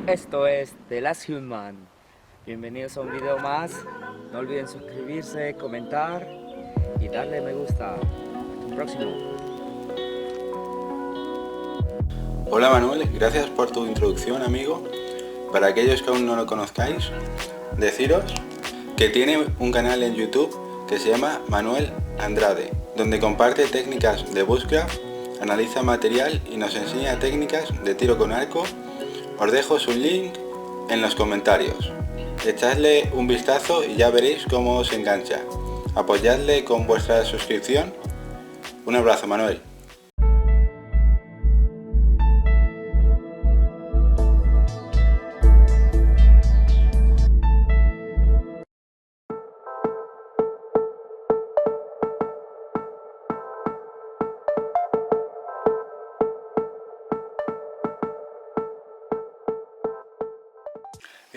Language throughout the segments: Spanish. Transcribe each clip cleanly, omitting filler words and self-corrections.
Esto es The Last Human. Bienvenidos a un video más. No olviden suscribirse, comentar y darle me gusta. Hasta un próximo. Hola Manuel, gracias por tu introducción, amigo. Para aquellos que aún no lo conozcáis, deciros que tiene un canal en YouTube que se llama Manuel Andrade, donde comparte técnicas de bushcraft, analiza material y nos enseña técnicas de tiro con arco. Os dejo su link en los comentarios. Echadle un vistazo y ya veréis cómo os engancha. Apoyadle con vuestra suscripción. Un abrazo, Manuel.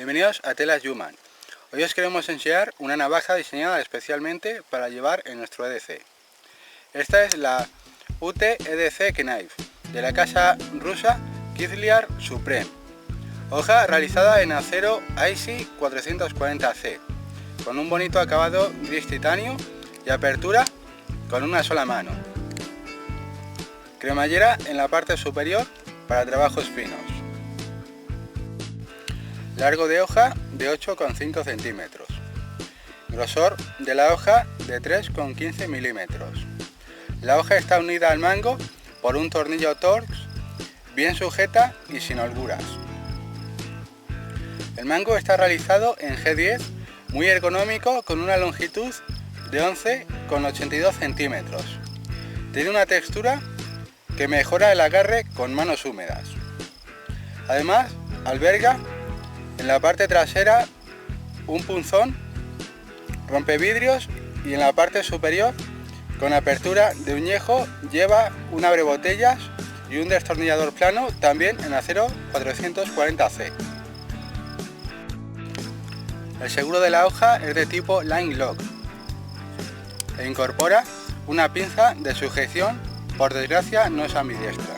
Bienvenidos a Telas Human. Hoy os queremos enseñar una navaja diseñada especialmente para llevar en nuestro EDC. Esta es la UT EDC Knife de la casa rusa Kizlyar Supreme. Hoja realizada en acero IC 440C, con un bonito acabado gris titanio y apertura con una sola mano. Cremallera en la parte superior para trabajos finos. Largo de hoja de 8,5 centímetros. Grosor de la hoja de 3,15 milímetros. La hoja está unida al mango por un tornillo Torx bien sujeta y sin holguras. El mango está realizado en G10, muy ergonómico, con una longitud de 11,82 centímetros. Tiene una textura que mejora el agarre con manos húmedas. Además, alberga en la parte trasera un punzón rompevidrios y en la parte superior, con apertura de uñejo, lleva un abrebotellas y un destornillador plano, también en acero 440C. El seguro de la hoja es de tipo Line Lock e incorpora una pinza de sujeción, por desgracia no es ambidiestra.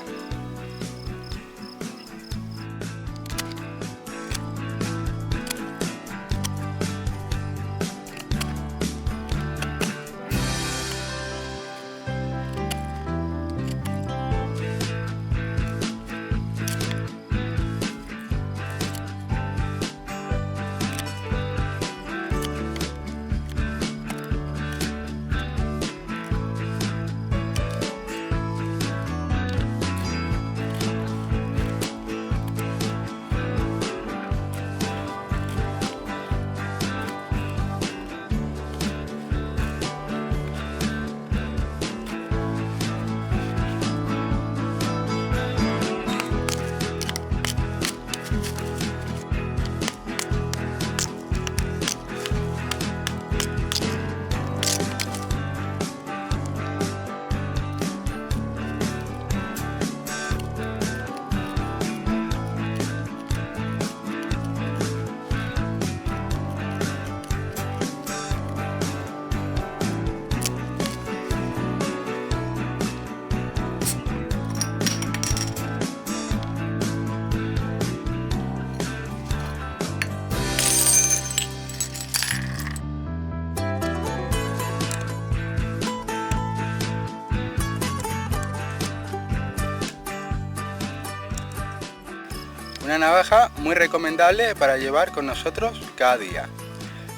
Una navaja muy recomendable para llevar con nosotros cada día.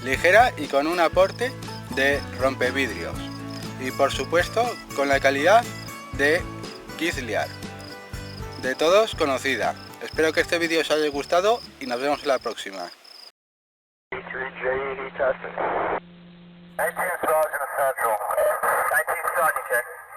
Ligera y con un aporte de rompevidrios. Y por supuesto con la calidad de Kizlyar. De todos conocida. Espero que este vídeo os haya gustado y nos vemos en la próxima. 19 Sergeant Central. 19 Sergeant check.